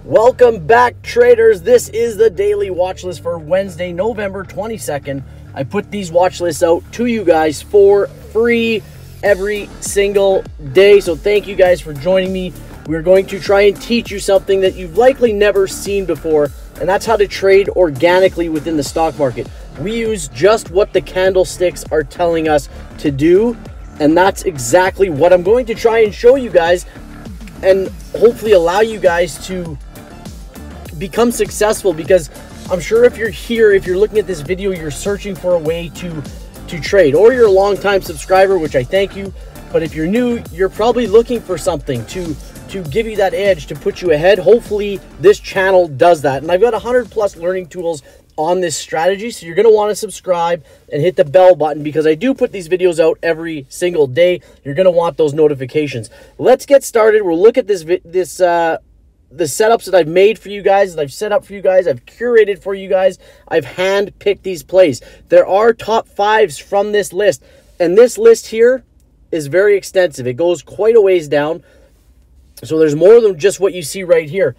Welcome back, traders. This is the daily watch list for Wednesday, November 22nd. I put these watch lists out to you guys for free every single day. So thank you guys for joining me. We're going to try and teach you something that you've likely never seen before, and that's how to trade organically within the stock market. We use just what the candlesticks are telling us to do, and that's exactly what I'm going to try and show you guys and hopefully allow you guys to become successful, because I'm sure if you're here, if you're looking at this video, you're searching for a way to trade, or you're a long-time subscriber, which I thank you. But if you're new, you're probably looking for something to give you that edge, to put you ahead. Hopefully this channel does that. And I've got 100+ learning tools on this strategy, so you're going to want to subscribe and hit the bell button, because I do put these videos out every single day. You're going to want those notifications. Let's get started. We'll look at the setups that I've made for you guys, that I've set up for you guys, I've curated for you guys. I've hand-picked these plays. There are top fives from this list, and this list here is very extensive. It goes quite a ways down, so there's more than just what you see right here.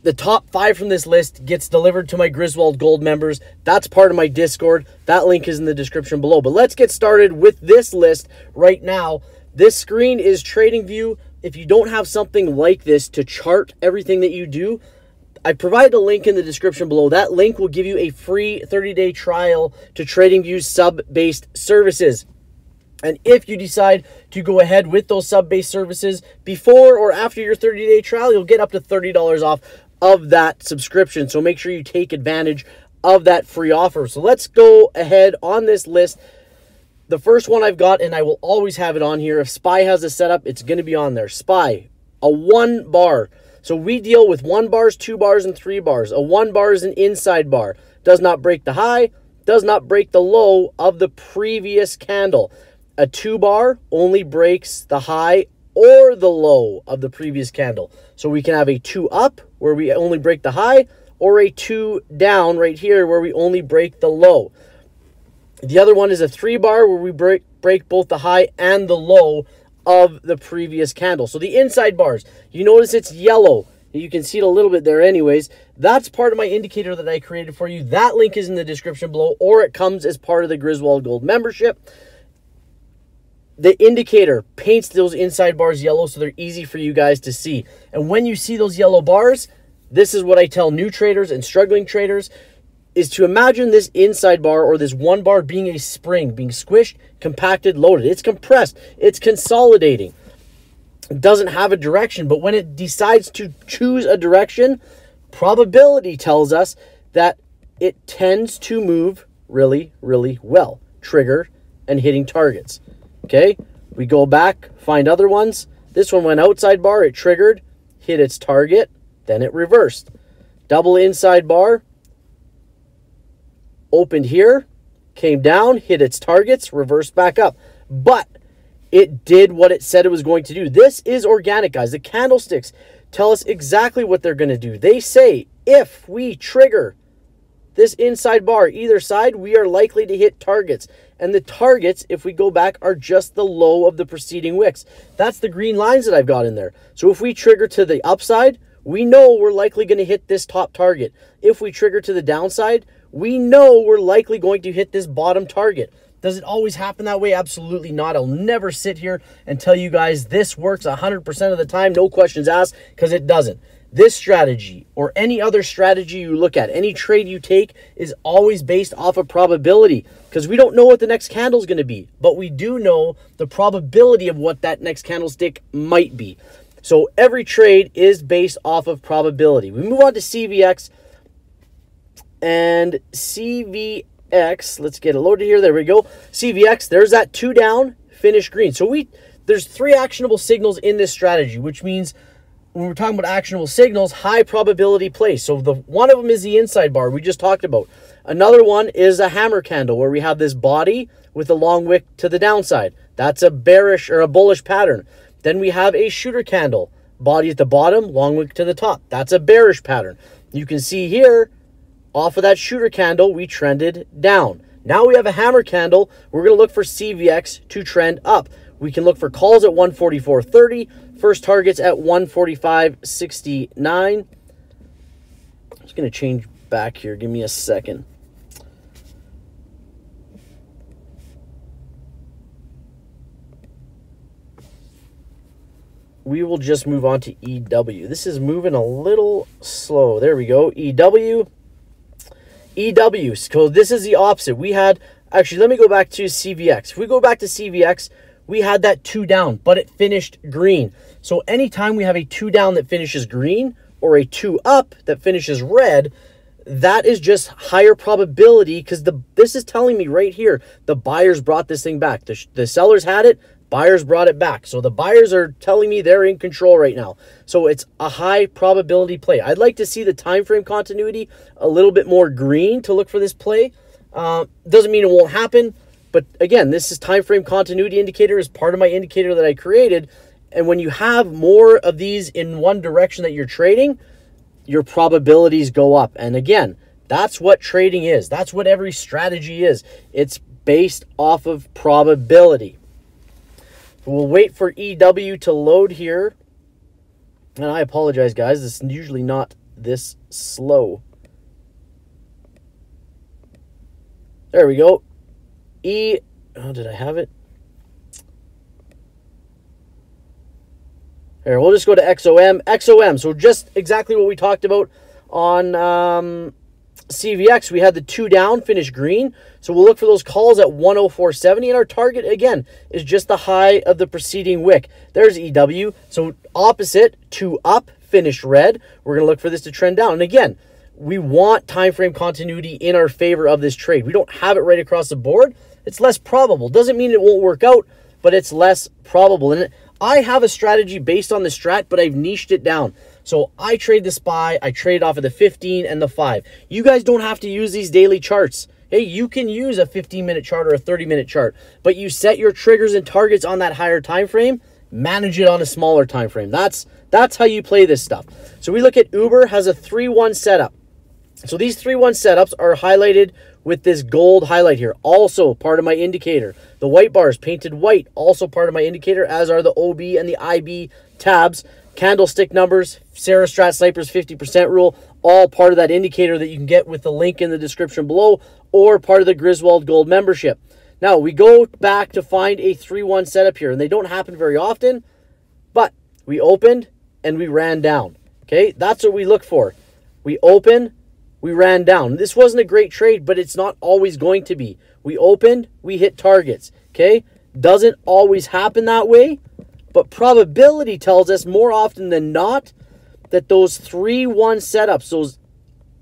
The top 5 from this list gets delivered to my Griswold Gold members. That's part of my Discord. That link is in the description below. But let's get started with this list right now. This screen is TradingView. If you don't have something like this to chart everything that you do, I provide a link in the description below. That link will give you a free 30-day trial to TradingView's sub-based services. And if you decide to go ahead with those sub-based services before or after your 30-day trial, you'll get up to $30 off of that subscription. So make sure you take advantage of that free offer. So let's go ahead on this list. The first one I've got, and I will always have it on here. If SPY has a setup, it's going to be on there. SPY, a 1 bar. So we deal with 1 bars, 2 bars, and 3 bars. A 1 bar is an inside bar. Does not break the high, does not break the low of the previous candle. A 2 bar only breaks the high or the low of the previous candle. So we can have a 2 up where we only break the high, or a 2 down right here where we only break the low. The other one is a 3 bar where we break both the high and the low of the previous candle. So the inside bars, you notice it's yellow. You can see it a little bit there anyways. That's part of my indicator that I created for you. That link is in the description below, or it comes as part of the Griswold Gold membership. The indicator paints those inside bars yellow so they're easy for you guys to see. And when you see those yellow bars, this is what I tell new traders and struggling traders, is to imagine this inside bar, or this 1 bar, being a spring, being squished, compacted, loaded. It's compressed. It's consolidating. It doesn't have a direction, but when it decides to choose a direction, probability tells us that it tends to move really, really well, trigger and hitting targets. Okay, we go back, find other ones. This one went outside bar, it triggered, hit its target, then it reversed. Double inside bar, opened here, came down, hit its targets, reversed back up. But it did what it said it was going to do. This is organic, guys. The candlesticks tell us exactly what they're going to do. They say if we trigger this inside bar either side, we are likely to hit targets. And the targets, if we go back, are just the low of the preceding wicks. That's the green lines that I've got in there. So if we trigger to the upside, we know we're likely going to hit this top target. If we trigger to the downside, we know we're likely going to hit this bottom target. Does it always happen that way? Absolutely not. I'll never sit here and tell you guys this works 100% of the time, no questions asked, because it doesn't. This strategy, or any other strategy you look at, any trade you take, is always based off of probability, because we don't know what the next candle is going to be, but we do know the probability of what that next candlestick might be. So every trade is based off of probability. We move on to CVX. And CVX, let's get it loaded here. There we go. CVX, there's that 2 down, finish green. So there's 3 actionable signals in this strategy, which means when we're talking about actionable signals, high probability place. So one of them is the inside bar we just talked about. Another one is a hammer candle, where we have this body with a long wick to the downside. That's a bearish or a bullish pattern. Then we have a shooter candle, body at the bottom, long wick to the top. That's a bearish pattern. You can see here, off of that shooter candle, we trended down. Now we have a hammer candle. We're going to look for CVX to trend up. We can look for calls at 144.30, First target's at 145.69. I'm just going to change back here. Give me a second. We will just move on to EW. This is moving a little slow. There we go. EW. EW. So this is the opposite. We had, actually, let me go back to CVX. If we go back to CVX, we had that 2 down, but it finished green. So anytime we have a 2 down that finishes green or a 2 up that finishes red, that is just higher probability, because this is telling me right here, the buyers brought this thing back. The sellers had it. Buyers brought it back. So the buyers are telling me they're in control right now. So it's a high probability play. I'd like to see the time frame continuity a little bit more green to look for this play. Doesn't mean it won't happen. But again, this is time frame continuity indicator is part of my indicator that I created. And when you have more of these in one direction that you're trading, your probabilities go up. And again, that's what trading is. That's what every strategy is. It's based off of probability. We'll wait for EW to load here. And I apologize, guys. This is usually not this slow. There we go. Oh, did I have it? Here, we'll just go to XOM. XOM, so just exactly what we talked about on CVX. We had the 2 down, finish green. So we'll look for those calls at 104.70. And our target, again, is just the high of the preceding wick. There's EW. So opposite, 2 up, finish red. We're going to look for this to trend down. And again, we want time frame continuity in our favor of this trade. We don't have it right across the board. It's less probable. Doesn't mean it won't work out, but it's less probable. And I have a strategy based on the strat, but I've niched it down. So I trade the SPY, I trade off of the 15 and the 5. You guys don't have to use these daily charts. Hey, you can use a 15-minute chart or a 30-minute chart, but you set your triggers and targets on that higher time frame, manage it on a smaller time frame. That's how you play this stuff. So we look at Uber has a 3-1 setup. So these 3-1 setups are highlighted with this gold highlight here, also part of my indicator. The white bars painted white, also part of my indicator, as are the OB and the IB tabs. Candlestick numbers, Sarah Strat Sniper's 50% rule, all part of that indicator that you can get with the link in the description below, or part of the Griswold Gold membership. Now, we go back to find a 3-1 setup here, and they don't happen very often, but we opened and we ran down. Okay, that's what we look for. We open, we ran down. This wasn't a great trade, but it's not always going to be. We opened, we hit targets. Okay, doesn't always happen that way, but probability tells us more often than not that those 3-1 setups, those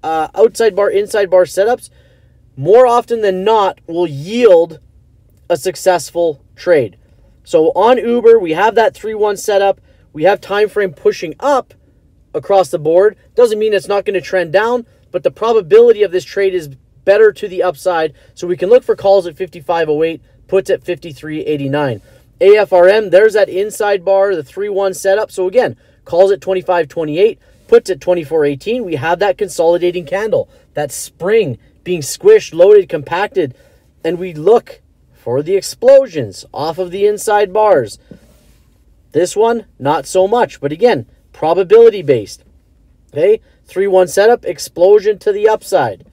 outside bar, inside bar setups, more often than not will yield a successful trade. So on Uber, we have that 3-1 setup. We have time frame pushing up across the board. Doesn't mean it's not going to trend down, but the probability of this trade is better to the upside. So we can look for calls at 55.08, puts at 53.89. AFRM, there's that inside bar, the 3-1 setup. So again, calls at 25.28, puts at 24.18. We have that consolidating candle, that spring being squished, loaded, compacted, and we look for the explosions off of the inside bars. This one, not so much, but again, probability based. Okay, 3-1 setup, explosion to the upside.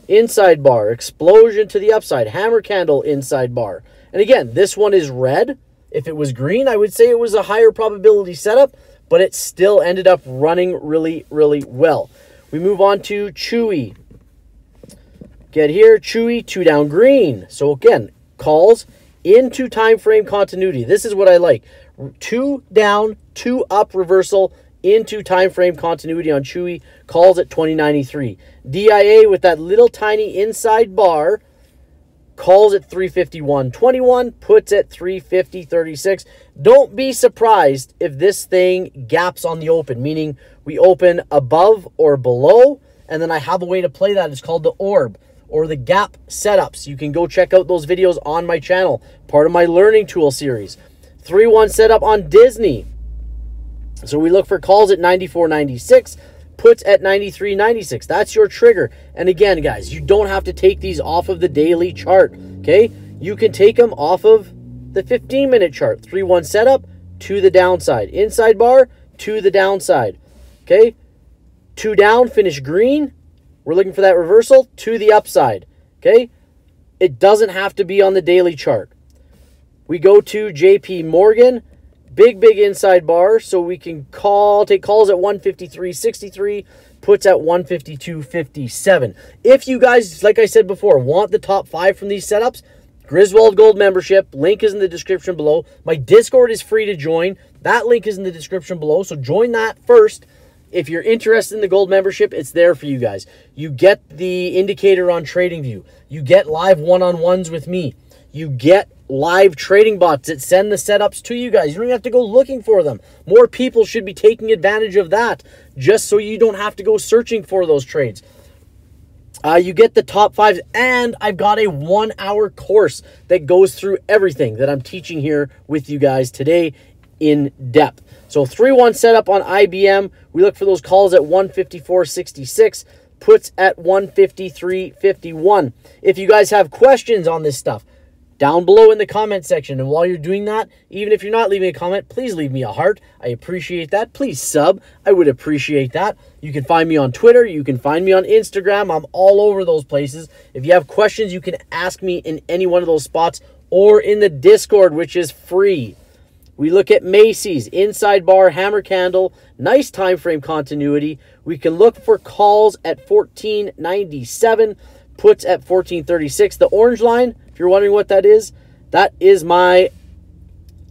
Inside bar, explosion to the upside. Hammer candle, inside bar. And again, this one is red. If it was green, I would say it was a higher probability setup, but it still ended up running really, really well. We move on to Chewy. Get here, Chewy, 2 down green. So again, calls into time frame continuity. This is what I like. 2 down, 2 up reversal into time frame continuity on Chewy. Calls at 20.93. DIA with that little tiny inside bar. Calls at 351.21, puts at 350.36. Don't be surprised if this thing gaps on the open, meaning we open above or below, and then I have a way to play that. It's called the orb or the gap setups. You can go check out those videos on my channel, part of my learning tool series. 3-1 setup on Disney. So we look for calls at 94.96. Puts at 93.96. That's your trigger. And again, guys, you don't have to take these off of the daily chart. Okay, you can take them off of the 15-minute chart. 3-1 setup, to the downside. Inside bar to the downside. Okay? 2 down, finish green. We're looking for that reversal to the upside. Okay? It doesn't have to be on the daily chart. We go to JP Morgan. Big inside bar, so we can take calls at 153.63, puts at 152.57. If you guys, like I said before, want the top 5 from these setups, Griswold Gold membership, link is in the description below. My Discord is free to join. That link is in the description below, so join that first. If you're interested in the gold membership, it's there for you guys. You get the indicator on TradingView. You get live one-on-ones with me. You get live trading bots that send the setups to you guys. You don't even have to go looking for them. More people should be taking advantage of that, just so you don't have to go searching for those trades. You get the top 5s, and I've got a 1-hour course that goes through everything that I'm teaching here with you guys today in depth. So 3-1 setup on IBM. We look for those calls at 154.66, puts at 153.51. If you guys have questions on this stuff, down below in the comment section. And while you're doing that, even if you're not leaving a comment, please leave me a heart. I appreciate that. Please sub. I would appreciate that. You can find me on Twitter. You can find me on Instagram. I'm all over those places. If you have questions, you can ask me in any one of those spots or in the Discord, which is free. We look at Macy's, inside bar, hammer candle, nice time frame continuity. We can look for calls at 14.97, puts at 14.36. The orange line, if you're wondering what that is my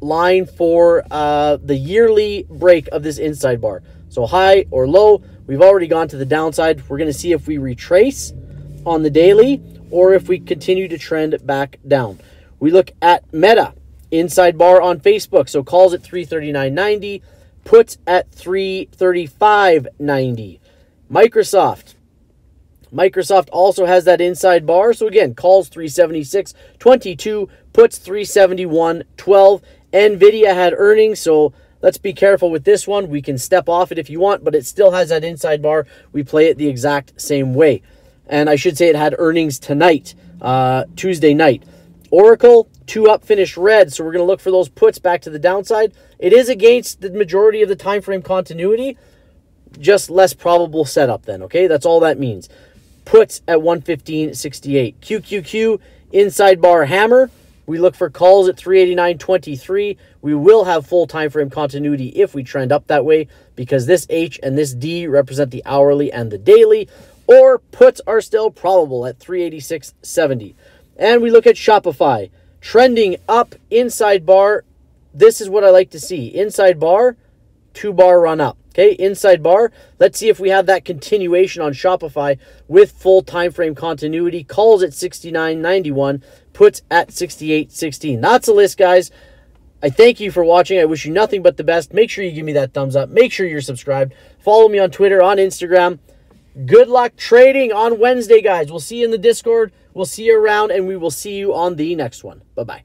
line for the yearly break of this inside bar. So high or low, we've already gone to the downside. We're going to see if we retrace on the daily or if we continue to trend back down. We look at Meta, inside bar on Facebook. So calls at 339.90, puts at 335.90. Microsoft also has that inside bar. So again, calls 376.22, puts 371.12. Nvidia had earnings, so let's be careful with this one. We can step off it if you want, but it still has that inside bar. We play it the exact same way. And I should say it had earnings tonight, Tuesday night. Oracle, 2 up, finished red, so we're going to look for those puts back to the downside. It is against the majority of the time frame continuity, just less probable setup then, okay? That's all that means. Puts at 115.68. QQQ, inside bar hammer. We look for calls at 389.23. We will have full time frame continuity if we trend up that way, because this H and this D represent the hourly and the daily, or puts are still probable at 386.70. And we look at Shopify, trending up, inside bar. This is what I like to see. Inside bar, 2-bar run up. Okay, inside bar. Let's see if we have that continuation on Shopify with full time frame continuity. Calls at 69.91, puts at 68.16. That's a list, guys. I thank you for watching. I wish you nothing but the best. Make sure you give me that thumbs up. Make sure you're subscribed. Follow me on Twitter, on Instagram. Good luck trading on Wednesday, guys. We'll see you in the Discord. We'll see you around, and we will see you on the next one. Bye-bye.